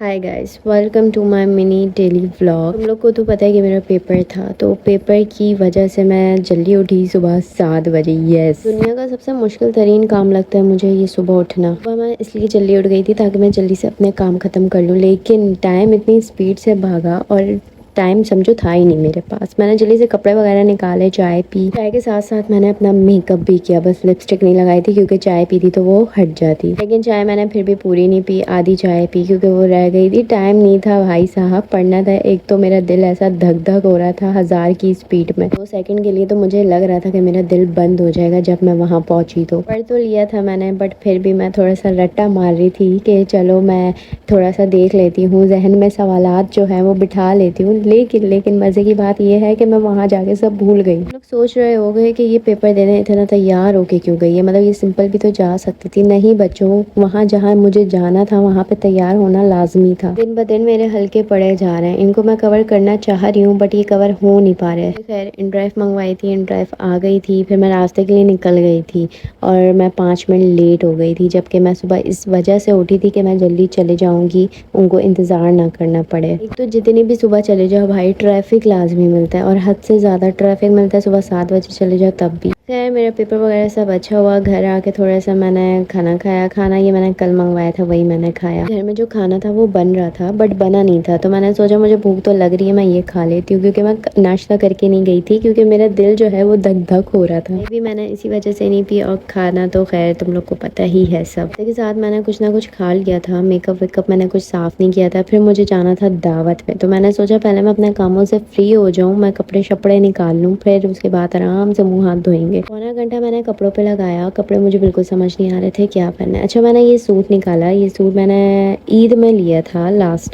Hi guys, welcome to my mini daily vlog. तुम लोग को तो पता है कि मेरा पेपर था, तो पेपर की वजह से मैं जल्दी उठी सुबह 7 बजे। यस, दुनिया का सबसे मुश्किल तरीन काम लगता है मुझे ये सुबह उठना। सुबह मैं इसलिए जल्दी उठ गई थी ताकि मैं जल्दी से अपने काम खत्म कर लूँ, लेकिन टाइम इतनी स्पीड से भागा और टाइम समझो था ही नहीं मेरे पास। मैंने जल्दी से कपड़े वगैरह निकाले, चाय पी, चाय के साथ साथ मैंने अपना मेकअप भी किया। बस लिपस्टिक नहीं लगाई थी क्योंकि चाय पी थी तो वो हट जाती, लेकिन चाय मैंने फिर भी पूरी नहीं पी, आधी चाय पी क्योंकि वो रह गई थी। टाइम नहीं था भाई साहब, पढ़ना था। एक तो मेरा दिल ऐसा धक धक हो रहा था 1000 की स्पीड में। 2 सेकंड के लिए तो मुझे लग रहा था कि मेरा दिल बंद हो जाएगा जब मैं वहाँ पहुंची। तो पढ़ तो लिया था मैंने, बट फिर भी मैं थोड़ा सा रट्टा मार रही थी कि चलो मैं थोड़ा सा देख लेती हूँ, जहन में सवालात जो है वो बिठा लेती हूँ। लेकिन मज़े की बात यह है कि मैं वहाँ जाके सब भूल गई। लोग सोच रहे होंगे कि ये पेपर देने इतना तैयार होके क्यों गई है, मतलब ये सिंपल भी तो जा सकती थी। नहीं बच्चों, वहाँ जहाँ मुझे जाना था वहाँ पे तैयार होना लाजमी था। दिन ब दिन मेरे हल्के पड़े जा रहे हैं, इनको मैं कवर करना चाह रही हूँ बट ये कवर हो नहीं पा रहे। खैर इन ड्राइव मंगवाई थी, इन ड्राइव आ गई थी, फिर मैं रास्ते के लिए निकल गई थी और मैं 5 मिनट लेट हो गई थी, जबकि मैं सुबह इस वजह से उठी थी कि मैं जल्दी चले जाऊँगी, उनको इंतज़ार ना करना पड़े। एक तो जितनी भी सुबह चले जाओ भाई, ट्रैफिक लाजमी मिलता है और हद से ज़्यादा ट्रैफिक मिलता है सुबह 7 बजे चले जाओ तब भी। खैर मेरा पेपर वगैरह सब अच्छा हुआ। घर आके थोड़ा सा मैंने खाना खाया। खाना ये मैंने कल मंगवाया था, वही मैंने खाया। घर में जो खाना था वो बन रहा था बट बना नहीं था, तो मैंने सोचा मुझे भूख तो लग रही है, मैं ये खा लेती हूँ, क्योंकि मैं नाश्ता करके नहीं गई थी क्योंकि मेरा दिल जो है वो धक धक हो रहा था। ये भी मैंने इसी वजह से नहीं पी। और खाना तो खैर तुम लोग को पता ही है सब के साथ मैंने कुछ ना कुछ खा लिया था। मेकअप वेकअप मैंने कुछ साफ नहीं किया था। फिर मुझे जाना था दावत में, तो मैंने सोचा पहले मैं अपने कामों से फ्री हो जाऊँ, मैं कपड़े शपड़े निकाल लूँ, फिर उसके बाद आराम से मुँह हाथ धोएंगे। पौना घंटा मैंने कपड़ों पे लगाया। कपड़े मुझे बिल्कुल समझ नहीं आ रहे थे क्या पहनना है। अच्छा मैंने ये सूट निकाला। ये सूट मैंने ईद में लिया था लास्ट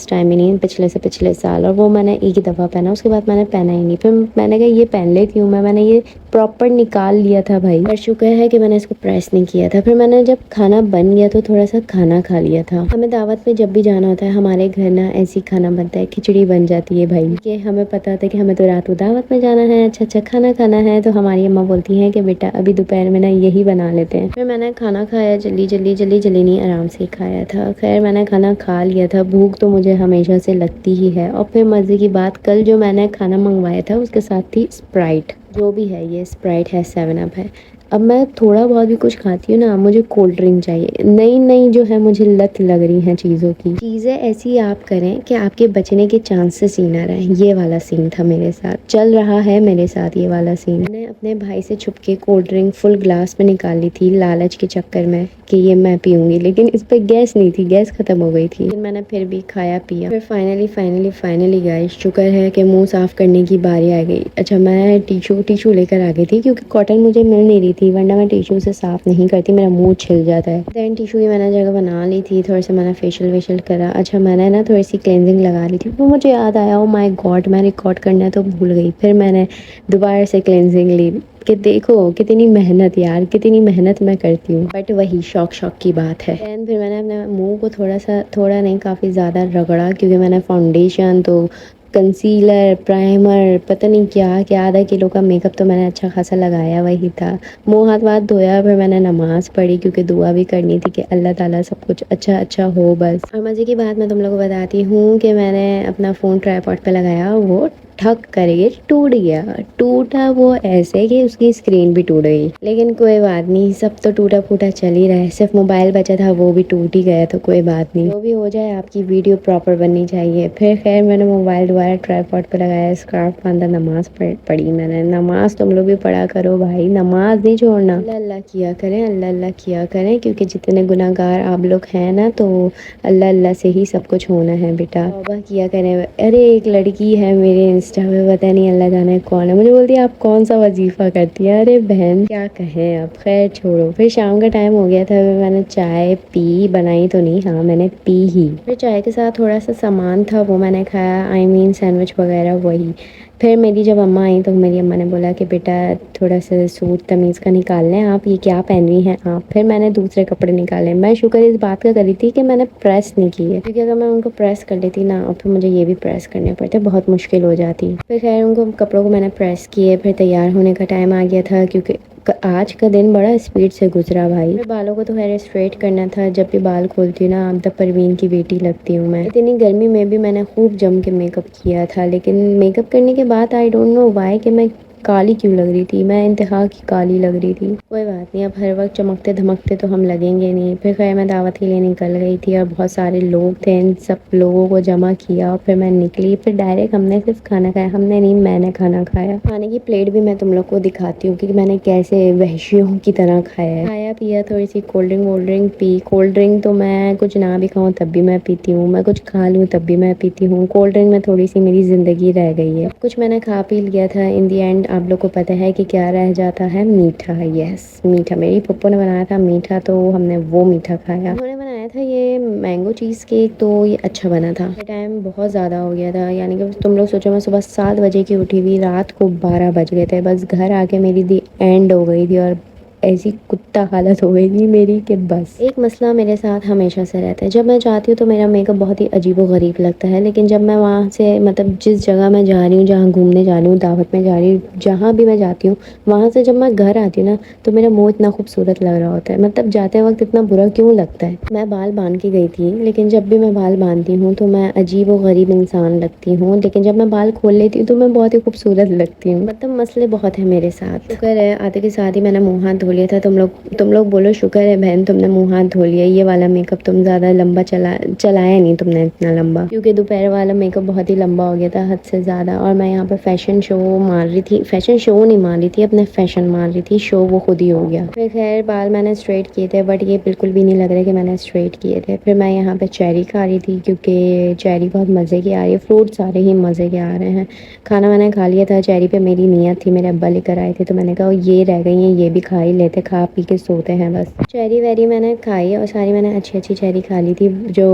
टाइम ही नहीं, पिछले से पिछले साल, और वो मैंने एक ही दफ़ा पहना, उसके बाद मैंने पहना ही नहीं। फिर मैंने कहा ये पहन लेती हूँ मैंने ये प्रॉपर निकाल लिया था भाई, पर शुक्र है कि मैंने इसको प्रेस नहीं किया था। फिर मैंने जब खाना बन गया तो थोड़ा सा खाना खा लिया था। हमें दावत में जब भी जाना होता है हमारे घर ना ऐसी खाना बनता है, खिचड़ी बन जाती है भाई, कि हमें पता होता है कि हमें तो रात को दावत में जाना है, अच्छा खाना खाना है, तो हमारी अम्मा बोलती है कि बेटा अभी दोपहर में ना यही बना लेते हैं। फिर मैंने खाना खाया, जल्दी नहीं आराम से खाया था। खैर मैंने खाना खा लिया था। भूख तो मुझे हमेशा से लगती ही है। और फिर मज़े की बात, कल जो मैंने खाना मंगवाया था उसके साथ थी स्प्राइट। जो भी है ये स्प्राइट है, 7 अप है। अब मैं थोड़ा बहुत भी कुछ खाती हूँ ना, मुझे कोल्ड ड्रिंक चाहिए। नई नई जो है मुझे लत लग रही है चीज़ों की। चीज़ें ऐसी आप करें कि आपके बचने के चांसेस ही ना रहें। ये वाला सीन था मेरे साथ, चल रहा है मेरे साथ ये वाला सीन। मैंने अपने भाई से छुप के कोल्ड ड्रिंक फुल ग्लास में निकाल ली थी लालच के चक्कर में कि ये मैं पीऊँगी, लेकिन इस पर गैस नहीं थी, गैस ख़त्म हो गई थी। लेकिन मैंने फिर भी खाया पिया। फिर फाइनली गाइस, शुक्र है कि मुँह साफ़ करने की बारी आ गई। अच्छा मैं टिशू लेकर आ गई थी क्योंकि कॉटन मुझे मिल नहीं रही थी, वरना मैं टिशू से साफ़ नहीं करती, मेरा मुंह छिल जाता है। दैन टिशू की मैंने जगह बना ली थी। थोड़ा सा मैंने फेशियल वेशियल करा। अच्छा मैंने ना थोड़ी सी क्लेंजिंग लगा ली थी, वो मुझे याद आया, ओ माय गॉड मैं रिकॉर्ड करना तो भूल गई। फिर मैंने दोबारा से क्लेंजिंग ली कि देखो कितनी मेहनत यार, कितनी मेहनत मैं करती हूँ, बट वही शौक की बात है। दैन फिर मैंने अपने मुंह को थोड़ा नहीं काफ़ी ज़्यादा रगड़ा, क्योंकि मैंने फाउंडेशन तो कंसीलर प्राइमर पता नहीं क्या क्या आधा किलो का मेकअप तो मैंने अच्छा खासा लगाया वही था। मुँह हाथ धोया, फिर मैंने नमाज़ पढ़ी क्योंकि दुआ भी करनी थी कि अल्लाह ताला सब कुछ अच्छा हो बस। और मज़े की बात मैं तुम लोगों को बताती हूँ कि मैंने अपना फ़ोन ट्राइपॉड पे लगाया, वो ठक करके टूट गया। टूटा वो ऐसे कि उसकी स्क्रीन भी टूट गई, लेकिन कोई बात नहीं, सब तो टूटा फूटा चल ही रहा है। सिर्फ मोबाइल बचा था, वो भी टूट ही गया, तो कोई बात नहीं, जो भी हो जाए आपकी वीडियो प्रॉपर बननी चाहिए। फिर खैर मैंने मोबाइल दोबारा ट्राइपॉड पे लगाया, स्कार्फ बांधा, नमाज पढ़ी मैंने। नमाज तुम लोग भी पढ़ा करो भाई, नमाज नहीं छोड़ना। अल्लाह अल्लाह किया करें, अल्लाह अल्लाह किया करें, क्योंकि जितने गुनाहगार आप लोग हैं ना, तो अल्लाह अल्लाह से ही सब कुछ होना है बेटा। तौबा किया करें। अरे एक लड़की है मेरे इंस्टा पे, पता नहीं अल्लाह जाने कौन है, मुझे बोलती है आप कौन सा वजीफ़ा करती है। अरे बहन क्या कहें अब, खैर छोड़ो। फिर शाम का टाइम हो गया था, मैंने चाय पी, बनाई तो नहीं, हाँ मैंने पी ही। फिर चाय के साथ थोड़ा सा सामान था वो मैंने खाया, आई मीन सैंडविच वगैरह वही। फिर मेरी जब अम्मा आई तो मेरी अम्मा ने बोला कि बेटा थोड़ा सा सूट तमीज़ का निकाल लें आप, ये क्या पहन रही हैं आप। फिर मैंने दूसरे कपड़े निकाले। मैं शुक्र इस बात का करी थी कि मैंने प्रेस नहीं किए, क्योंकि अगर मैं उनको प्रेस कर लेती ना और फिर मुझे ये भी प्रेस करने पड़ते, बहुत मुश्किल हो जाती। फिर खैर उनको कपड़ों को मैंने प्रेस किए। फिर तैयार होने का टाइम आ गया था, क्योंकि आज का दिन बड़ा स्पीड से गुजरा भाई। मेरे बालों को तो खैर स्ट्रेट करना था। जब भी बाल खोलती हूँ ना, अब तक परवीन की बेटी लगती हूँ मैं। इतनी गर्मी में भी मैंने खूब जम के मेकअप किया था, लेकिन मेकअप करने के बाद आई डोंट नो व्हाई कि मैं काली क्यों लग रही थी। मैं इंतहा की काली लग रही थी। कोई बात नहीं, अब हर वक्त चमकते धमकते तो हम लगेंगे नहीं। फिर खैर मैं दावत के लिए निकल गई थी और बहुत सारे लोग थे। इन सब लोगों को जमा किया और फिर मैं निकली। फिर डायरेक्ट हमने सिर्फ खाना खाया। हमने नहीं, मैंने खाना खाया। खाने की प्लेट भी मैं तुम लोग को दिखाती हूँ कि मैंने कैसे वहशियों की तरह खाया पिया। थोड़ी सी कोल्ड ड्रिंक वोल्ड ड्रिंक पी। कोल्ड ड्रिंक तो मैं कुछ ना भी खाऊं तब भी मैं पीती हूँ। मैं कुछ खा लूँ तब भी मैं पीती हूँ। कोल्ड ड्रिंक में थोड़ी सी मेरी ज़िंदगी रह गई है। कुछ मैंने खा पी लिया था। इन दी एंड आप लोग को पता है कि क्या रह जाता है? मीठा। यस, मीठा। मेरी पप्पू ने बनाया था मीठा, तो हमने वो मीठा खाया। उन्होंने बनाया था ये मैंगो चीज़ केक, तो ये अच्छा बना था। टाइम बहुत ज़्यादा हो गया था, यानी कि तुम लोग सोचो मैं सुबह 7 बजे की उठी हुई, रात को 12 बज गए थे। बस घर आके मेरी दी एंड हो गई थी और ऐसी कुत्ता हालत हो गई थी मेरी कि बस। एक मसला मेरे साथ हमेशा से रहता है, जब मैं जाती हूँ तो मेरा मेकअप बहुत ही अजीबो गरीब लगता है, लेकिन जब मैं वहाँ से मतलब जिस जगह मैं जा रही हूँ, जहाँ घूमने जा रही हूँ, दावत में जा रही हूँ, जहाँ भी मैं जाती हूँ, वहाँ से जब मैं घर आती हूँ ना, तो मेरा मुँह इतना खूबसूरत लग रहा होता है। मतलब जाते वक्त इतना बुरा क्यों लगता है। मैं बाल बांध के गई थी, लेकिन जब भी मैं बाल बांधती हूँ तो मैं अजीब व गरीब इंसान लगती हूँ, लेकिन जब मैं बाल खोल लेती हूँ तो मैं बहुत ही खूबसूरत लगती हूँ। मतलब मसले बहुत है मेरे साथ। शुक्र है आते के साथ ही मैंने मुँह हाथ धो लिया था। तुम लोग बोलो शुक्र है बहन तुमने मुँह हाथ धो लिया। ये वाला मेकअप तुम ज़्यादा लंबा चलाया नहीं तुमने इतना लंबा, क्योंकि दोपहर वाला मेकअप बहुत ही लंबा हो गया था, हद से ज़्यादा। और मैं यहाँ पे फैशन शो मार रही थी। फैशन शो नहीं मार रही थी, अपने फैशन मार रही थी। शो वो खुद ही हो गया। फिर खैर बाल मैंने स्ट्रेट किए थे, बट ये बिल्कुल भी नहीं लग रहा कि मैंने स्ट्रेट किए थे। फिर मैं यहाँ पे चेरी खा रही थी, क्योंकि चेरी बहुत मज़े की आ रही है। फ्रूट सारे ही मज़े के आ रहे हैं। खाना मैंने खा लिया था। चेरी पे मेरी नियत थी, मेरे अब्बा लेकर आए थे, तो मैंने कहा ये रह गई हैं, ये भी खा ही लेते, खा पी के सोते हैं बस। चेरी वेरी मैंने खाई और सारी मैंने अच्छी अच्छी चेरी खा ली थी। जो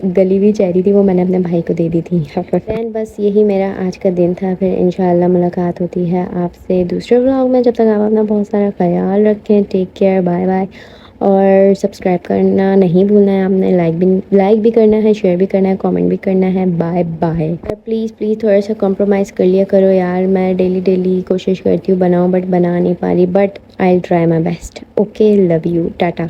गली हुई चेरी थी वो मैंने अपने भाई को दे दी थी। दैन बस यही मेरा आज का दिन था। फिर इंशाल्लाह मुलाकात होती है आपसे दूसरे व्लॉग में। जब तक आप अपना बहुत सारा ख्याल रखें। Take care, bye bye. और सब्सक्राइब करना नहीं भूलना है आपने। लाइक भी करना है, शेयर भी करना है, कमेंट भी करना है। Bye bye. और प्लीज़ थोड़ा सा कॉम्प्रोमाइज़ कर लिया करो यार। मैं डेली कोशिश करती हूँ बनाऊँ, बट बना नहीं पा रही, but I will try my best. Okay, love you, Tata.